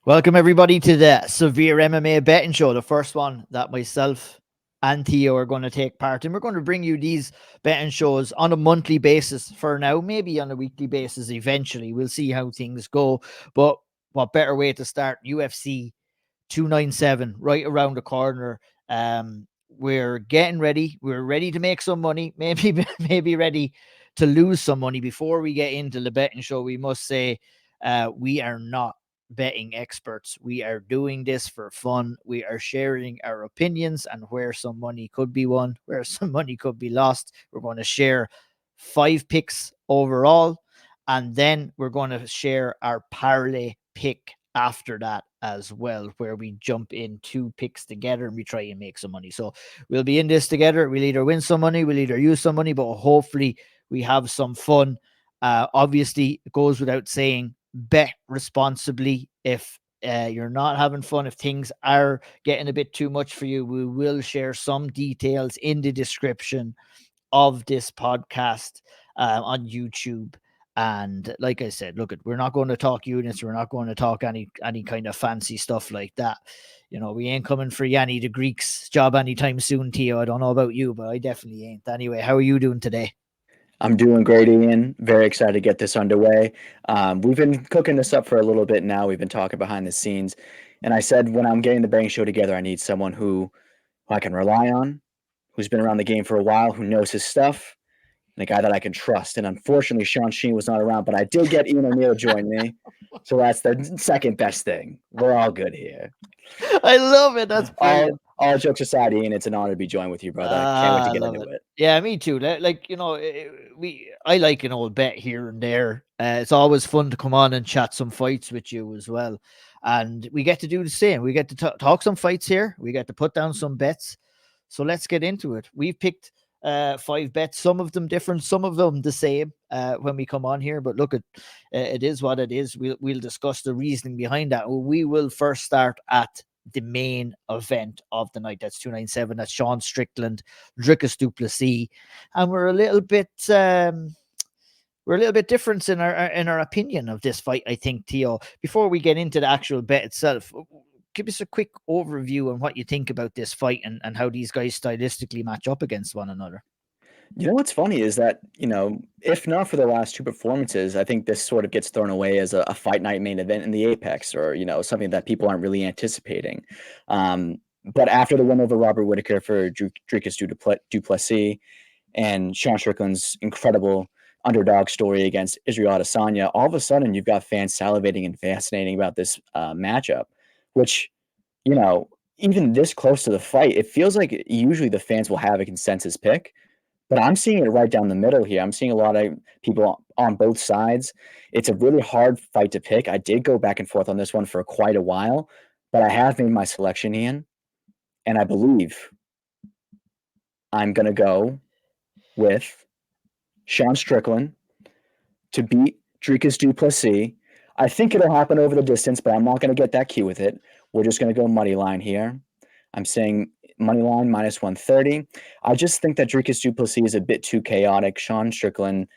Welcome everybody to the Severe MMA betting show, the first one that myself and Theo are going to take part in. We're going to bring you these betting shows on a monthly basis for now, maybe on a weekly basis eventually. We'll see how things go. But what better way to start? UFC 297 right around the corner. We're getting ready. We're ready to make some money, maybe ready to lose some money. Before we get into the betting show, we must say we are not betting experts. We are doing this for fun. We are sharing our opinions and where some money could be won, where some money could be lost. We're going to share 5 picks overall, and then we're going to share our parlay pick after that as well, where we jump in 2 picks together and we try and make some money. So we'll be in this together. We'll either win some money, we'll either use some money, but hopefully we have some fun. Obviously, it goes without saying, bet responsibly. If you're not having fun, if things are getting a bit too much for you, we will share some details in the description of this podcast on YouTube. And like I said, look, we're not going to talk units. We're not going to talk any kind of fancy stuff like that. You know, we ain't coming for Yanni the Greek's job anytime soon, Theo. I don't know about you, but I definitely ain't. Anyway, how are you doing today? I'm doing great, Ian. Very excited to get this underway. We've been cooking this up for a little bit now. We've been talking behind the scenes. And I said when I'm getting the betting show together, I need someone who I can rely on, who's been around the game for a while, who knows his stuff, and a guy that I can trust. And unfortunately, Sean Sheen was not around, but I did get Ian O'Neill join me. So that's the second best thing. We're all good here. I love it. That's brilliant. All jokes aside, Ian, it's an honor to be joined with you, brother. Can't wait to I get love into it. it. Yeah, me too. Like, you know, I like an old bet here and there. It's always fun to come on and chat some fights with you as well, and we get to do the same. We get to talk some fights here. We get to put down some bets. So let's get into it. We've picked 5 bets, some of them different, some of them the same when we come on here. But look, it is what it is. We'll discuss the reasoning behind that. We will first start at the main event of the night. That's 297. That's Sean Strickland, Dricus Duplessis, and we're a little bit different in our opinion of this fight, I think, Theo. Before we get into the actual bet itself, give us a quick overview on what you think about this fight and how these guys stylistically match up against one another. You know what's funny is that, if not for the last two performances, I think this sort of gets thrown away as a fight night main event in the Apex or, something that people aren't really anticipating. But after the win over Robert Whitaker for Dricus Duplessis and Sean Strickland's incredible underdog story against Israel Adesanya, all of a sudden you've got fans salivating and fascinating about this matchup, which, you know, even this close to the fight, it feels like usually the fans will have a consensus pick. But I'm seeing it right down the middle here. I'm seeing a lot of people on both sides. It's a really hard fight to pick. I did go back and forth on this one for quite a while, but I have made my selection, Ian, and I believe I'm going to go with Sean Strickland to beat Dricus Duplessis. I think it'll happen over the distance, but I'm not going to get that cue with it. We're just going to go money line here. I'm saying money line minus 130. I just think that Dricus Duplessis is a bit too chaotic. Sean Strickland,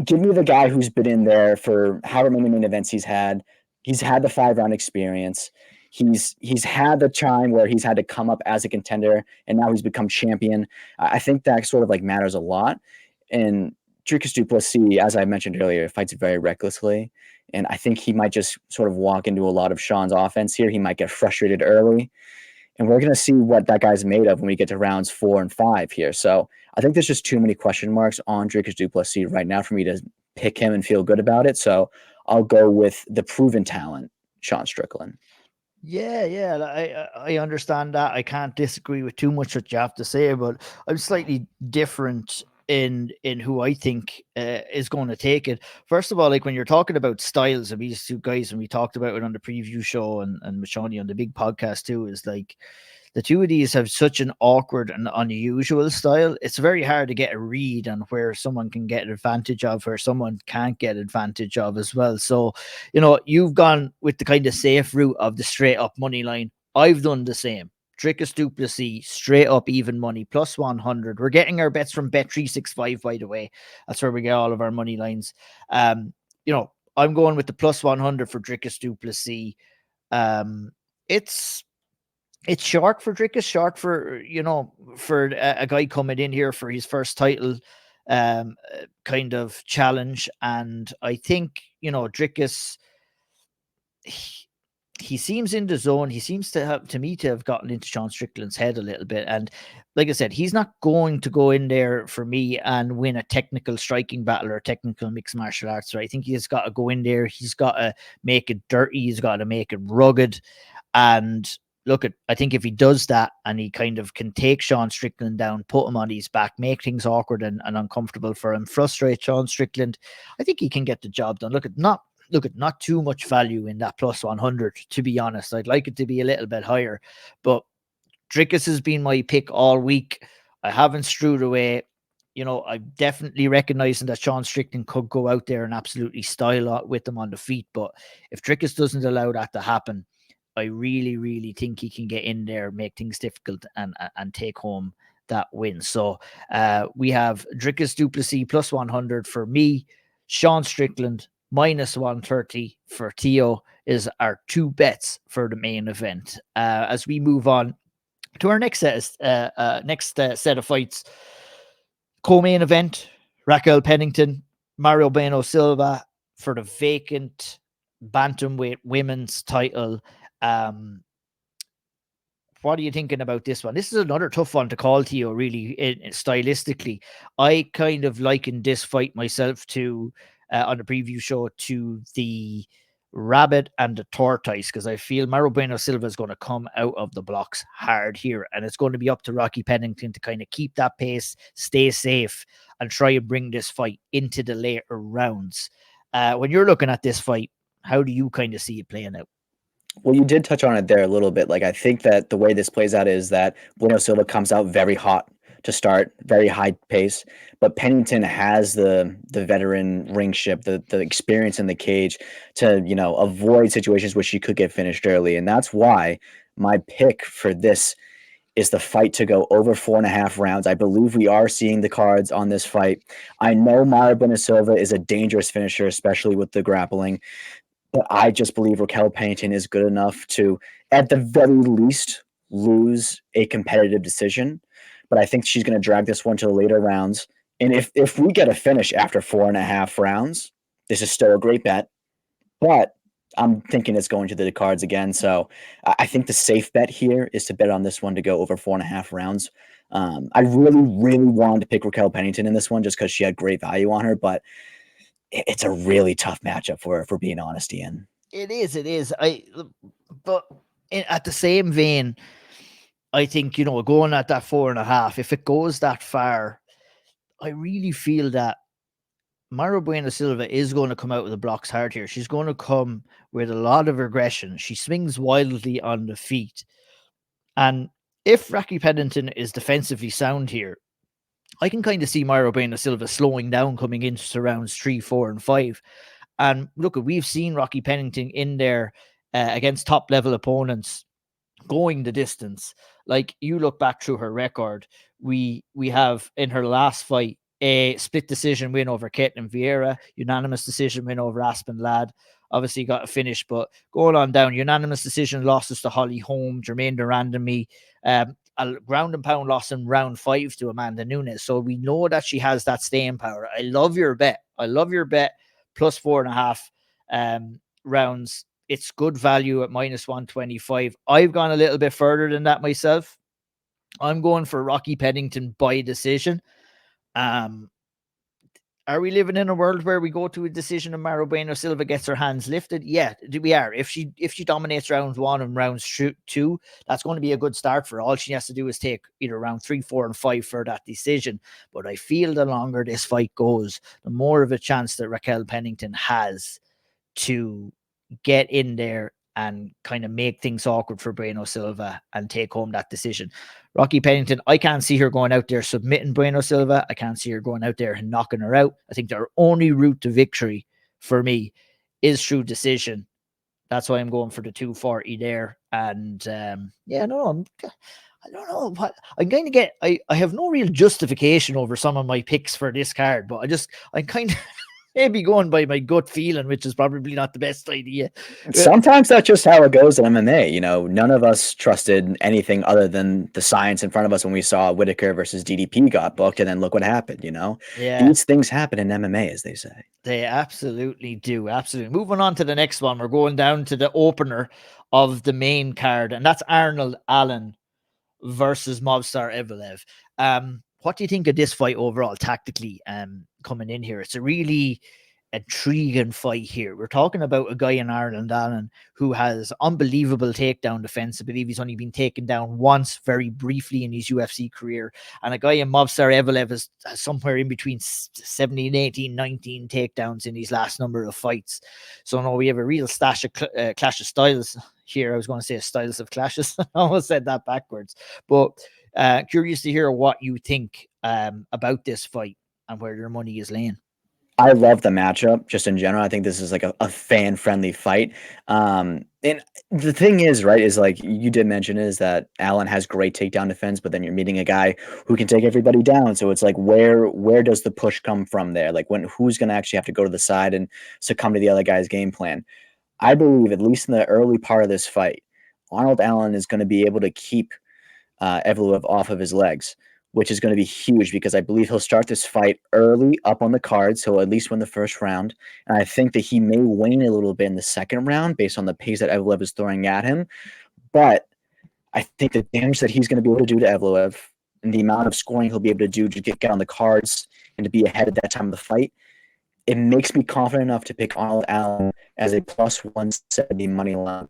give me the guy who's been in there for however many main events he's had. He's had the 5-round experience. He's had the time where he's had to come up as a contender, and now he's become champion. I think that sort of like matters a lot. And Dricus Duplessis, as I mentioned earlier, fights very recklessly, and I think he might just sort of walk into a lot of Sean's offense here. He might get frustrated early, and we're going to see what that guy's made of when we get to rounds 4 and 5 here. So I think there's just too many question marks on Dricus Duplessis right now for me to pick him and feel good about it. So I'll go with the proven talent, Sean Strickland. Yeah, I understand that. I can't disagree with too much what you have to say, but I'm slightly different in who I think is going to take it. First of all, like when you're talking about styles of these 2 guys, and we talked about it on the preview show and Mashani on the big podcast too, is like the 2 of these have such an awkward and unusual style. It's very hard to get a read on where someone can get advantage of, where someone can't get advantage of as well. So, you know, you've gone with the kind of safe route of the straight up money line. I've done the same. Dricus Duplessis, straight up even money, plus 100. We're getting our bets from Bet365, by the way. That's where we get all of our money lines. You know, I'm going with the plus 100 for Dricus Duplessis. It's short for Drickus, short for, for a guy coming in here for his first title kind of challenge. And I think, Drickus, he seems in the zone. He seems to have gotten into Sean Strickland's head a little bit. And like I said, he's not going to go in there for me and win a technical striking battle or a technical mixed martial arts. I think he's got to go in there. He's got to make it dirty. He's got to make it rugged. And look, I think if he does that and he kind of can take Sean Strickland down, put him on his back, make things awkward and uncomfortable for him, frustrate Sean Strickland, I think he can get the job done. Not too much value in that plus 100, to be honest. I'd like it to be a little bit higher, but Drickus has been my pick all week. I haven't strewed away. I'm definitely recognizing that Sean Strickland could go out there and absolutely style with them on the feet. But if Drickus doesn't allow that to happen, I really, really think he can get in there, make things difficult, and take home that win. So we have Drickus du Plessis plus 100 for me, Sean Strickland minus 130 for Theo is our two bets for the main event. As we move on to our next set of fights, co-main event, Raquel Pennington, Mario Bueno Silva for the vacant bantamweight women's title. What are you thinking about this one? This is another tough one to call, Theo, really, stylistically. I kind of likened this fight myself to, on the preview show, to the rabbit and the tortoise, because I feel Mario Bueno Silva is going to come out of the blocks hard here, and it's going to be up to Rocky Pennington to kind of keep that pace, stay safe, and try and bring this fight into the later rounds. When you're looking at this fight, how do you kind of see it playing out? Well, you did touch on it there a little bit. Like, I think that the way this plays out is that Bueno Silva comes out very hot to start, very high pace, but Pennington has the veteran ringship, the experience in the cage to, avoid situations where she could get finished early. And that's why my pick for this is the fight to go over 4.5 rounds. I believe we are seeing the cards on this fight. I know Mario Bueno Silva is a dangerous finisher, especially with the grappling. But I just believe Raquel Pennington is good enough to, at the very least, lose a competitive decision. But I think she's going to drag this one to the later rounds. And if we get a finish after 4.5 rounds, this is still a great bet. But I'm thinking it's going to the cards again. So I think the safe bet here is to bet on this one to go over 4.5 rounds. I really, really wanted to pick Raquel Pennington in this one just because she had great value on her. But it's a really tough matchup for her, for being honest, Ian. It is. But at the same vein, I think, going at that 4.5, if it goes that far, I really feel that Mario Bueno Silva is going to come out with the blocks hard here. She's going to come with a lot of aggression. She swings wildly on the feet. And if Rocky Pennington is defensively sound here, I can kind of see Mario Bueno Silva slowing down coming into rounds 3, 4, and 5. And look, we've seen Rocky Pennington in there against top level opponents going the distance. Like, you look back through her record, we have in her last fight a split decision win over Caitlin Vieira, unanimous decision win over Aspen Ladd. Obviously got a finish, but going on down, unanimous decision losses to Holly Holm, Jermaine Durand, a ground and pound loss in round 5 to Amanda Nunes. So we know that she has that staying power. I love your bet. Plus 4.5 rounds. It's good value at minus 125. I've gone a little bit further than that myself. I'm going for Rocky Pennington by decision. Are we living in a world where we go to a decision and Mario Bueno Silva gets her hands lifted? Yeah, we are. If she dominates rounds 1 and rounds 2, that's going to be a good start for her. All she has to do is take either round 3, 4, and 5 for that decision. But I feel the longer this fight goes, the more of a chance that Raquel Pennington has to get in there and kind of make things awkward for Bueno Silva and take home that decision. Rocky Pennington, I can't see her going out there submitting Bueno Silva. I can't see her going out there and knocking her out. I think their only route to victory for me is through decision. That's why I'm going for the 240 there. And I don't know what I'm going to get. I have no real justification over some of my picks for this card, but I'm kind of maybe going by my gut feeling, which is probably not the best idea. Sometimes that's just how it goes in MMA. You know, none of us trusted anything other than the science in front of us when we saw Whitaker versus DDP got booked, and then look what happened. You know, Yeah, these things happen in MMA, as they say. they absolutely do. Absolutely. Moving on to the next one, we're going down to the opener of the main card, and that's Arnold Allen versus Movsar Evelev. What do you think of this fight overall, tactically, coming in here? It's a really intriguing fight here. We're talking about a guy in Arnold Allen who has unbelievable takedown defense. I believe he's only been taken down once, very briefly, in his UFC career. And a guy in Movsar Evelev is somewhere in between 17, 18, 19 takedowns in his last number of fights. So no, we have a real clash of styles here. I was going to say styles of clashes. I almost said that backwards. But curious to hear what you think about this fight and where your money is laying. I love the matchup just in general. I think this is like a fan friendly fight. And the thing is, right, is like you did mention is that Allen has great takedown defense, but then you're meeting a guy who can take everybody down. So it's like where does the push come from there? Like who's going to actually have to go to the side and succumb to the other guy's game plan? I believe, at least in the early part of this fight, Arnold Allen is going to be able to keep Evloev off of his legs, which is going to be huge because I believe he'll start this fight early up on the card, so at least win the first round. And I think that he may wane a little bit in the second round based on the pace that Evloev is throwing at him. But I think the damage that he's going to be able to do to Evloev and the amount of scoring he'll be able to do to get on the cards and to be ahead at that time of the fight, it makes me confident enough to pick Arnold Allen as a plus 170 money line.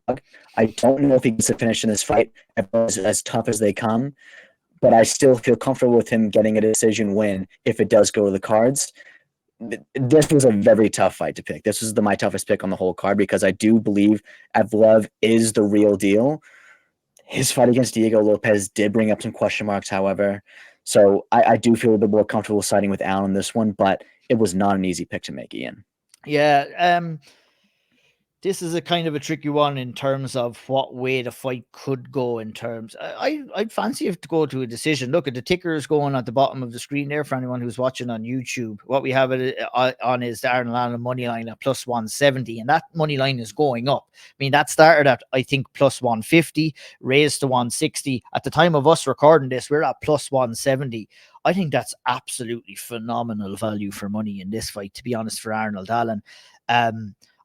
I don't know if he gets a finish in this fight as tough as they come, but I still feel comfortable with him getting a decision win if it does go to the cards. This was a very tough fight to pick. This was my toughest pick on the whole card because I do believe Evloev is the real deal. His fight against Diego Lopez did bring up some question marks, however. So I do feel a bit more comfortable siding with Allen in this one, but it was not an easy pick to make, Ian. Yeah, this is a kind of a tricky one in terms of what way the fight could go. In terms, I'd fancy it to go to a decision. Look at the tickers going at the bottom of the screen there for anyone who's watching on YouTube. What we have it on is the Arnold Allen money line at plus 170, and that money line is going up. I mean, that started at, I think, plus 150, raised to 160. At the time of us recording this, we're at plus 170. I think that's absolutely phenomenal value for money in this fight, to be honest, for Arnold Allen.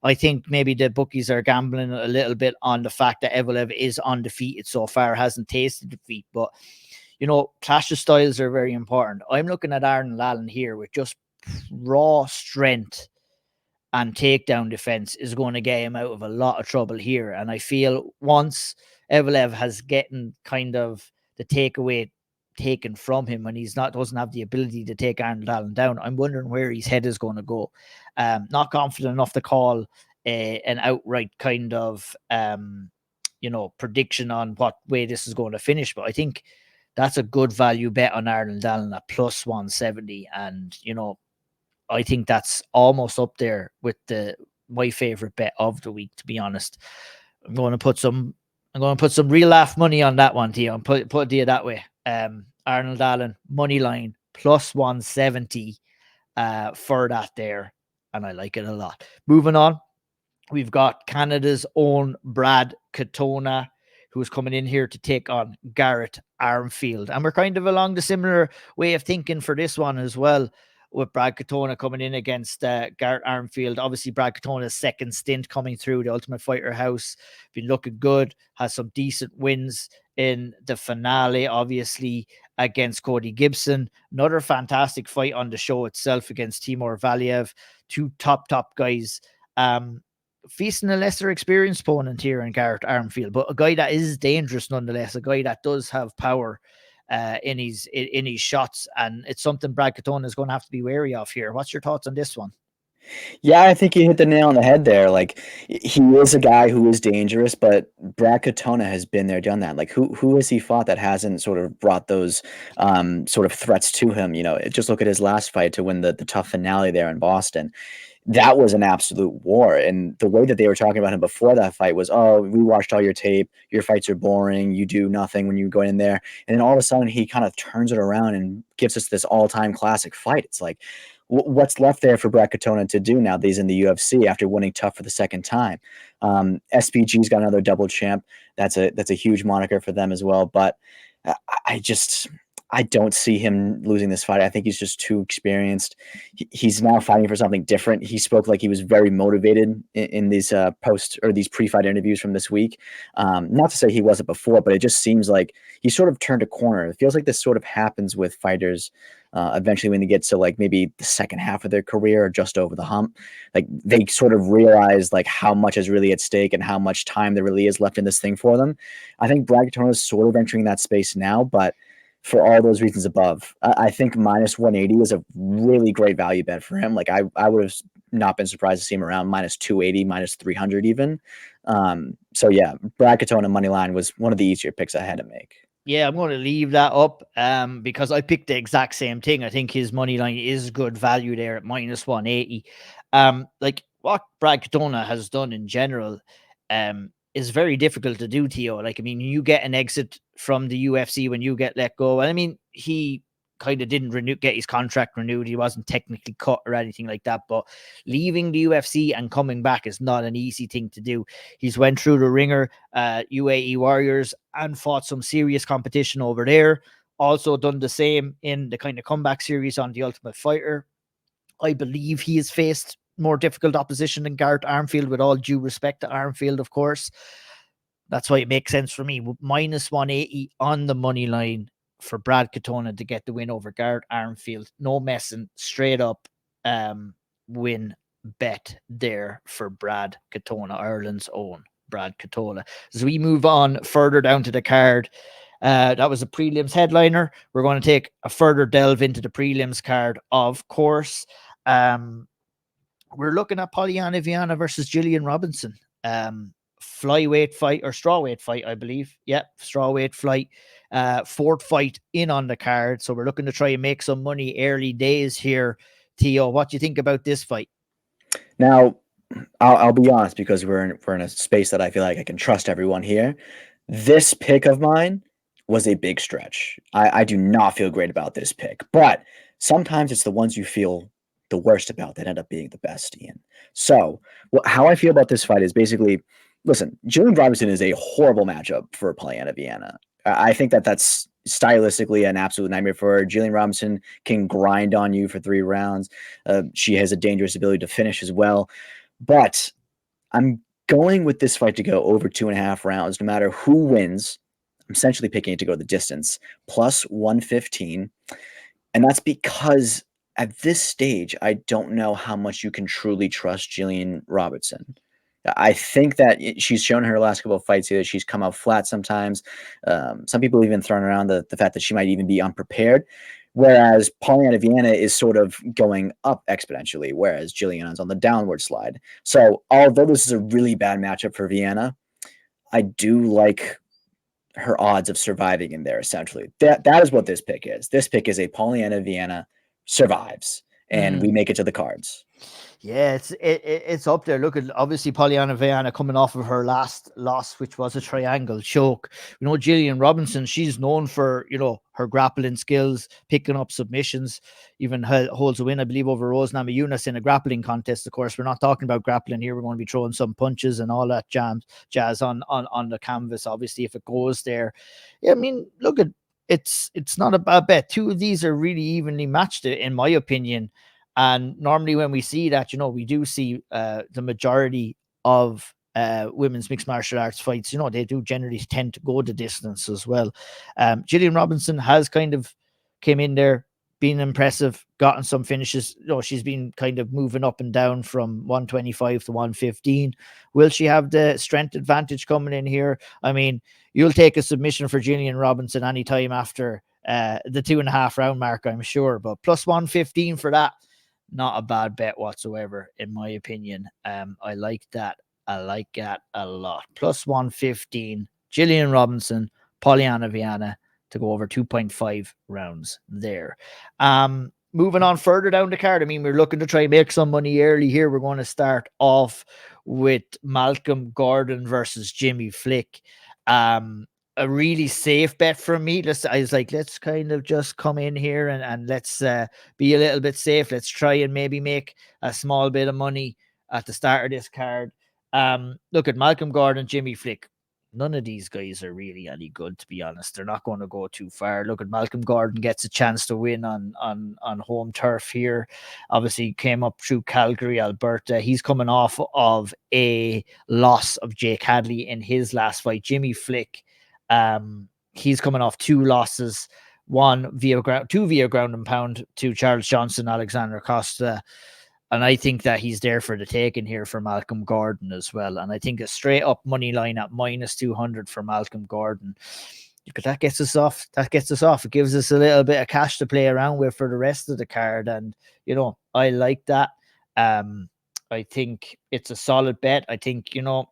I think maybe the bookies are gambling a little bit on the fact that Evelev is undefeated so far, hasn't tasted defeat. But, you know, clash of styles are very important. I'm looking at Arnold Allen here with just raw strength and takedown defense is going to get him out of a lot of trouble here. And I feel once Evelev has gotten kind of the takeaway taken from him and doesn't have the ability to take Arnold Allen down, I'm wondering where his head is going to go. Not confident enough to call an outright kind of prediction on what way this is going to finish, but I think that's a good value bet on Arnold Allen at plus 170. And I think that's almost up there with my favorite bet of the week, to be honest. I'm going to put some real laugh money on that one, Theo. Put it to you that way. Arnold Allen money line plus 170 for that there, and I like it a lot. Moving on, we've got Canada's own Brad Katona, who is coming in here to take on Garrett Armfield, and we're kind of along the similar way of thinking for this one as well, with Brad Katona coming in against Garrett Armfield. Obviously, Brad Katona's second stint coming through the Ultimate Fighter house, been looking good, has some decent wins in the finale, obviously, against Cody Gibson. Another fantastic fight on the show itself against Timur Valiev. Two top guys. Feasting a lesser experienced opponent here in Garrett Armfield, but a guy that is dangerous nonetheless, a guy that does have power in his shots, and it's something Brad Katona is going to have to be wary of here. What's your thoughts on this one? Yeah, I think you hit the nail on the head there. Like, he is a guy who is dangerous, but Brad Katona has been there, done that. Like, who has he fought that hasn't sort of brought those sort of threats to him? Just look at his last fight to win the tough finale there in Boston. That was an absolute war. And the way that they were talking about him before that fight was, oh, we watched all your tape. Your fights are boring. You do nothing when you go in there. And then all of a sudden he kind of turns it around and gives us this all-time classic fight. It's like, what's left there for Brad Katona to do now that he's in the UFC after winning tough for the second time? SPG's got another double champ. That's a huge moniker for them as well. But I just I don't see him losing this fight. I think he's just too experienced. He's now fighting for something different. He spoke like he was very motivated in these post or these pre-fight interviews from this week. Not to say he wasn't before, but it just seems like he sort of turned a corner. It feels like this sort of happens with fighters eventually when they get to like maybe the second half of their career or just over the hump. Like they sort of realize like how much is really at stake and how much time there really is left in this thing for them. I think Brad Katona is sort of entering that space now, but for all those reasons above, I think minus 180 is a really great value bet for him. Like I would have not been surprised to see him around minus 280, minus 300 even. So yeah, Brad Katona money line was one of the easier picks I had to make. Yeah, I'm going to leave that up because I picked the exact same thing. I think his money line is good value there at minus 180. Like what Brad Katona has done in general is very difficult to do, Theo. Like, I mean, you get an exit from the UFC when you get let go. And I mean, he kind of didn't get his contract renewed. He wasn't technically cut or anything like that. But leaving the UFC and coming back is not an easy thing to do. He's went through the ringer, UAE Warriors, and fought some serious competition over there. Also done the same in the kind of comeback series on The Ultimate Fighter. I believe he has faced more difficult opposition than Garrett Armfield, with all due respect to Armfield, of course. That's why it makes sense for me. Minus 180 on the money line for Brad Katona to get the win over Garrett Armfield. No messing, straight up win bet there for Brad Katona, Ireland's own Brad Katona. As we move on further down to the card, that was a prelims headliner. We're going to take a further delve into the prelims card, of course. We're looking at Polyana Viana versus Gillian Robinson. Flyweight fight or strawweight fight, I believe. Yep, strawweight fight. Fourth fight in on the card. So we're looking to try and make some money early days here. Theo, what do you think about this fight? Now, I'll be honest, because we're in a space that I feel like I can trust everyone here. This pick of mine was a big stretch. I do not feel great about this pick, but sometimes it's the ones you feel the worst about that end up being the best, Ian. So how I feel about this fight is basically, listen, Gillian Robinson is a horrible matchup for Polyana Viana. I think that's stylistically an absolute nightmare for her. Gillian Robinson can grind on you for 3 rounds. She has a dangerous ability to finish as well. But I'm going with this fight to go over 2.5 rounds, no matter who wins. I'm essentially picking it to go the distance, plus 115. And that's because at this stage, I don't know how much you can truly trust Gillian Robinson. I think that she's shown her last couple of fights here that she's come out flat sometimes. Some people even thrown around the fact that she might even be unprepared. Whereas Polyana Viana is sort of going up exponentially, whereas Gillian is on the downward slide. So although this is a really bad matchup for Viana, I do like her odds of surviving in there, essentially. That is what this pick is. This pick is a Polyana Viana survives, and we make it to the cards. Yeah, it's up there. Look at, obviously, Polyana Viana coming off of her last loss, which was a triangle choke. You know, Gillian Robinson, she's known for, you know, her grappling skills, picking up submissions, even holds a win, I believe, over Rose Namajunas in a grappling contest. Of course, we're not talking about grappling here. We're going to be throwing some punches and all that jazz on the canvas, obviously, if it goes there. Yeah, I mean, look at, it's not a bad bet. Two of these are really evenly matched, in my opinion. And normally when we see that, you know, we do see the majority of women's mixed martial arts fights, you know, they do generally tend to go the distance as well. Gillian Robinson has kind of came in there, been impressive, gotten some finishes. You know, she's been kind of moving up and down from 125 to 115. Will she have the strength advantage coming in here? I mean, you'll take a submission for Gillian Robinson anytime after the 2.5 round mark, I'm sure, but plus 115 for that, not a bad bet whatsoever, in my opinion. I like that. I like that a lot. Plus 115, Gillian Robinson, Polyana Viana to go over 2.5 rounds there. Moving on further down the card, I mean, we're looking to try and make some money early here. We're going to start off with Malcolm Gordon versus Jimmy Flick. a really safe bet for me. I was like, let's kind of just come in here and let's be a little bit safe. Let's try and maybe make a small bit of money at the start of this card. Look at Malcolm Gordon, Jimmy Flick. None of these guys are really any good, to be honest. They're not going to go too far. Look at Malcolm Gordon gets a chance to win on home turf here. Obviously, came up through Calgary, Alberta. He's coming off of a loss of Jake Hadley in his last fight. Jimmy Flick, he's coming off 2 losses, two via ground and pound to Charles Johnson, Alexander Costa. And I think that he's there for the taking here for Malcolm Gordon as well. And I think a straight up money line at -200 for Malcolm Gordon, because that gets us off. That gets us off. It gives us a little bit of cash to play around with for the rest of the card. And, you know, I like that. I think it's a solid bet. I think, you know,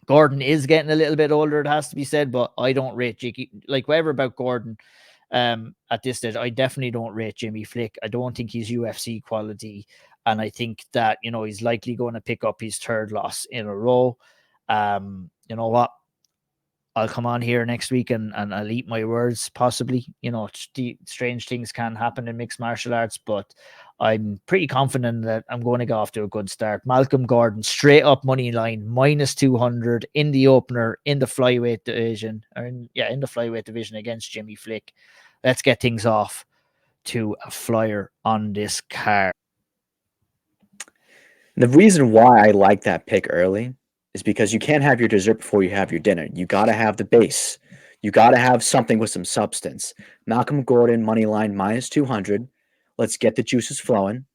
Gordon is getting a little bit older, it has to be said, but I don't rate Jiggy, like whatever about Gordon at this stage. I definitely don't rate Jimmy Flick. I don't think he's UFC quality. And I think that, you know, he's likely going to pick up his 3rd loss in a row. You know what? I'll come on here next week and I'll eat my words, possibly. You know, strange things can happen in mixed martial arts, but I'm pretty confident that I'm going to go off to a good start. Malcolm Gordon, straight up money line, -200 in the opener in the flyweight division, in the flyweight division against Jimmy Flick. Let's get things off to a flyer on this card. The reason why I like that pick early is because you can't have your dessert before you have your dinner. You got to have the base. You got to have something with some substance. Malcolm Gordon, money line -200. Let's get the juices flowing.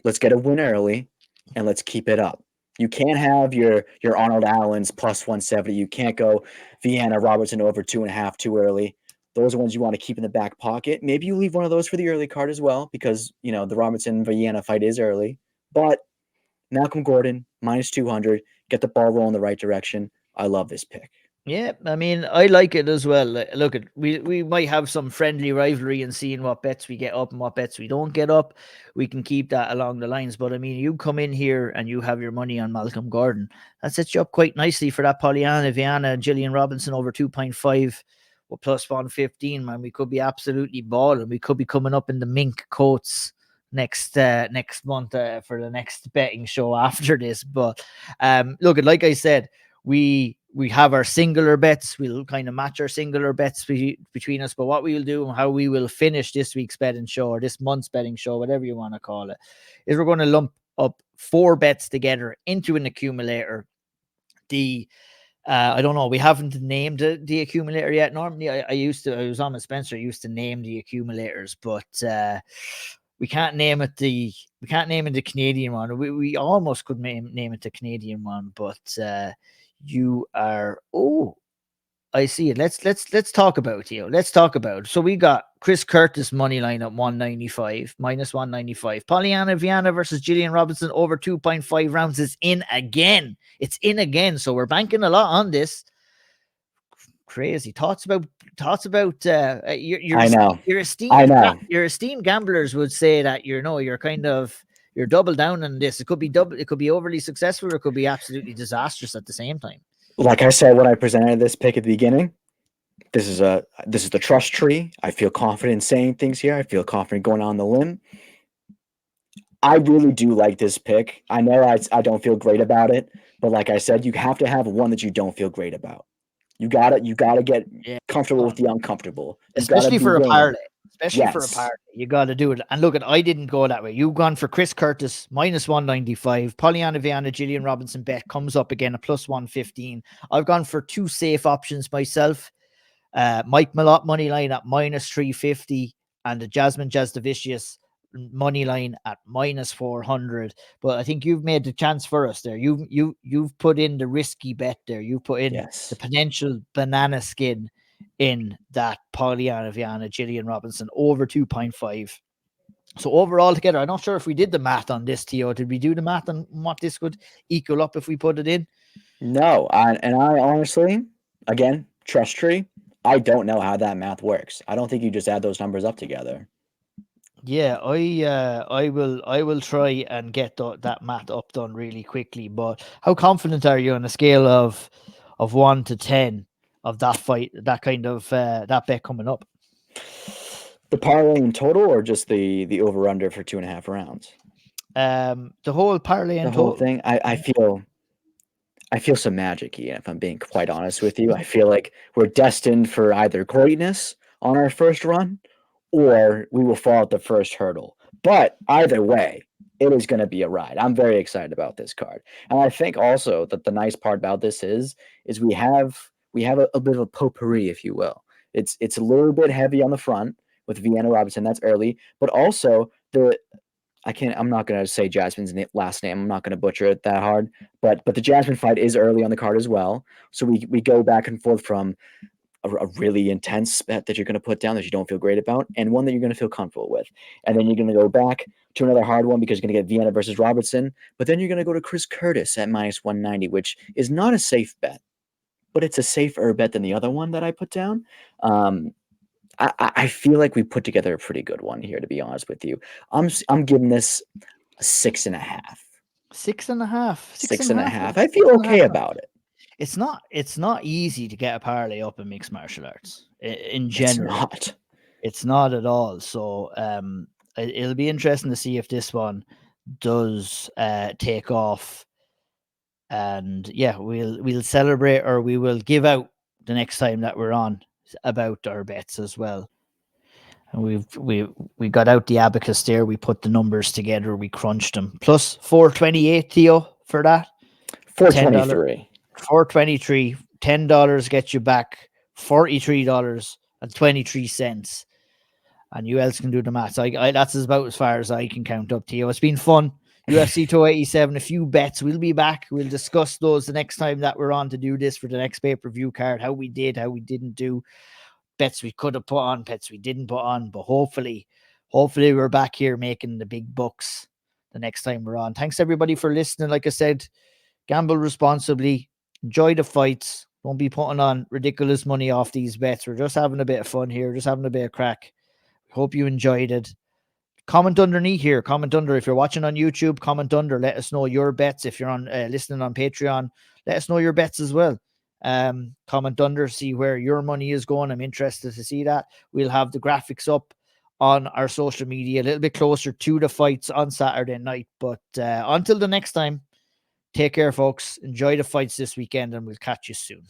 Let's get a win early, and let's keep it up. You can't have your Arnold Allen's +170. You can't go Vienna Robertson over 2.5 too early. Those are ones you want to keep in the back pocket. Maybe you leave one of those for the early card as well, because, you know, the Robertson Vienna fight is early. But Malcolm Gordon, -200. Get the ball rolling the right direction. I love this pick. Yeah, I mean, I like it as well. Look, we might have some friendly rivalry in seeing what bets we get up and what bets we don't get up. We can keep that along the lines. But I mean, you come in here and you have your money on Malcolm Gordon. That sets you up quite nicely for that Polyana, Viana, Gillian Robinson over 2.5 or +115. Man, we could be absolutely balling. We could be coming up in the mink coats next month for the next betting show after this. But look, like I said, we have our singular bets. We'll kind of match our singular bets between us. But what we will do and how we will finish this week's betting show, or this month's betting show, whatever you want to call it, is we're going to lump up 4 bets together into an accumulator. I don't know. We haven't named the accumulator yet. Normally, I was on with Spencer. I used to name the accumulators, but we can't name it the Canadian one. We almost could name it the Canadian one, but you are I see it. Let's talk about it, Theo. Let's talk about it. So we got Chris Curtis money line at 195, -195. Polyana Viana versus Gillian Robinson over 2.5 rounds is in again. It's in again. So we're banking a lot on this. Crazy thoughts about your I know. your esteemed I know. your esteemed gamblers would say that you're double down on this. It could be overly successful, or it could be absolutely disastrous at the same time. Like I said when I presented this pick at the beginning, this is the trust tree. I feel confident saying things here. I feel confident going on the limb. I really do like this pick. I know I don't feel great about it, but like I said, you have to have one that you don't feel great about. You gotta get comfortable with the uncomfortable, especially for a parlay. Especially for a Yes. parlay, you got to do it. And look, I didn't go that way. You've gone for Chris Curtis -195. Polyana Viana, Gillian Robinson bet comes up again at +115. I've gone for 2 safe options myself. Mike Malott money line at -350, and the Jasmine Jasdavicius money line at -400. But I think you've made the chance for us there. You've put in the risky bet there. You put in the potential banana skin in that Polyana Viana, Gillian Robinson over 2.5. So overall together, I'm not sure if we did the math on this, Theo. Did we do the math on what this could equal up if we put it in? No, I honestly, again, trust tree, I don't know how that math works. I don't think you just add those numbers up together. Yeah, I will try and get that math up done really quickly. But how confident are you on a scale of 1 to 10 that fight, that kind of that bet coming up? The parlay in total, or just the over under for 2.5 rounds? The whole parlay in The whole total. thing. I feel some magic, Ian, if I'm being quite honest with you. I feel like we're destined for either greatness on our first run, or we will fall at the first hurdle. But either way, it is going to be a ride. I'm very excited about this card. And I think also that the nice part about this is we have a bit of a potpourri, if you will. It's a little bit heavy on the front with Vienna Robinson. That's early, but also I'm not going to say Jasmine's last name. I'm not going to butcher it that hard, but the Jasmine fight is early on the card as well. So we go back and forth from a really intense bet that you're going to put down that you don't feel great about, and one that you're going to feel comfortable with. And then you're going to go back to another hard one because you're going to get Vienna versus Robertson, but then you're going to go to Chris Curtis at -190, which is not a safe bet, but it's a safer bet than the other one that I put down. I feel like we put together a pretty good one here, to be honest with you. I'm giving this a 6.5. 6.5. 6.5. I feel okay about it. It's not easy to get a parlay up in mixed martial arts in general. It's not at all. So it'll be interesting to see if this one does take off. And yeah, we'll celebrate, or we will give out the next time that we're on about our bets as well. And we got out the abacus there. We put the numbers together. We crunched them. Plus 428, Theo, for that. 423. 423. $10 gets you back $43.23. And you else can do the maths. That's about as far as I can count up, Theo. It's been fun. UFC 287, a few bets. We'll be back. We'll discuss those the next time that we're on to do this for the next pay-per-view card. How we did, how we didn't do. Bets we could have put on, bets we didn't put on. But hopefully we're back here making the big bucks the next time we're on. Thanks, everybody, for listening. Like I said, gamble responsibly. Enjoy the fights. Don't be putting on ridiculous money off these bets. We're just having a bit of fun here. Just having a bit of crack. Hope you enjoyed it. Comment underneath here. Comment under. If you're watching on YouTube, comment under. Let us know your bets. If you're on listening on Patreon, let us know your bets as well. Comment under. See where your money is going. I'm interested to see that. We'll have the graphics up on our social media a little bit closer to the fights on Saturday night. But until the next time, take care, folks. Enjoy the fights this weekend, and we'll catch you soon.